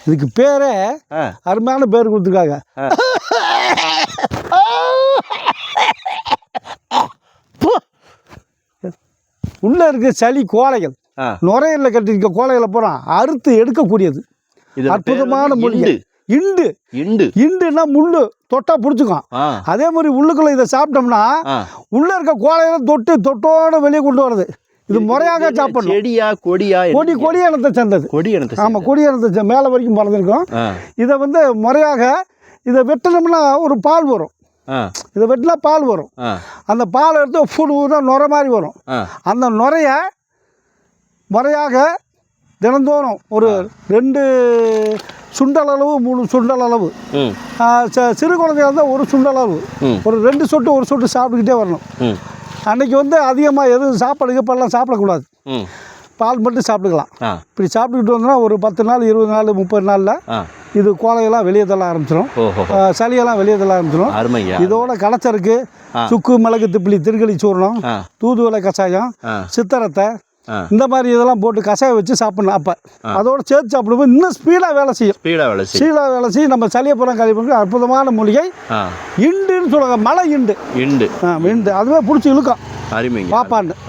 இதுக்கு பேரே அருமையான பேர் கொடுத்துருக்காங்க. உள்ள இருக்க சளி கோழைகள், நுரையீரலில் கட்டிருக்க கோழைகளை பூரா அறுத்து எடுக்கக்கூடியது. அற்புதமான மூலிகை. இண்டு இண்டு இண்டுன்னா முள்ளு தொட்டா பிடிச்சிக்கும். அதே மாதிரி உள்ளுக்குள்ள இதை சாப்பிட்டோம்னா உள்ள இருக்க கோழைகளை தொட்டோட வெளியே கொண்டு வருது. இது முறையாக சாப்பிடணும். செடியா கொடியா? கொடி இனத்தை சேர்ந்தது. ஆமாம், கொடி இனத்தை மேலே வரைக்கும் பறந்துருக்கும். இதை வந்து முறையாக இதை வெட்டினோம்னா ஒரு பால் வரும். இதை வெட்டினா பால் வரும். அந்த பால் எடுத்து ஃபுல் நுரை மாதிரி வரும். அந்த நுரைய முறையாக தினந்தோறும் ஒரு 2 சுண்டல் அளவு 3 சுண்டல் அளவு, சிறு குழந்தைங்க இருந்தால் 1 சுண்டல் அளவு, ஒரு 2 சொட்டு 1 சொட்டு சாப்பிட்டுக்கிட்டே வரணும். அன்றைக்கி வந்து அதிகமாக எதுவும் சாப்பாடு கீப்பாடெல்லாம் சாப்பிடக்கூடாது. பால் மட்டும் சாப்பிட்டுக்கலாம். இப்படி சாப்பிட்டுக்கிட்டு வந்தோம்னா ஒரு 10 நாள் 20 நாள் 30 நாளில் இது கோலையெல்லாம் வெளியே தள்ள ஆரம்பிச்சிடும். சளியெல்லாம் வெளியே தள்ள ஆரம்பிச்சிடும். இதோட களைச்சருக்கு சுக்கு, மிளகு, திப்பிலி, திருக்களி சூர்ணம், தூதுவளை கஷாயம், சித்தரத்தை, இந்த மாதிரி இதெல்லாம் போட்டு கஷாயம் வச்சு சாப்பிடணும். அப்போ அதோட சேர்த்து சாப்பிடும்போது இன்னும் ஸ்பீடாக வேலை செய்யும். நம்ம சளியை புறம் கழிவு பண்ணி அற்புதமான மூலிகை இண்டுன்னு சொல்லுவாங்க. மலை இண்டு. அதுவே பிடிச்சி இழுக்கும் பாப்பாண்டு.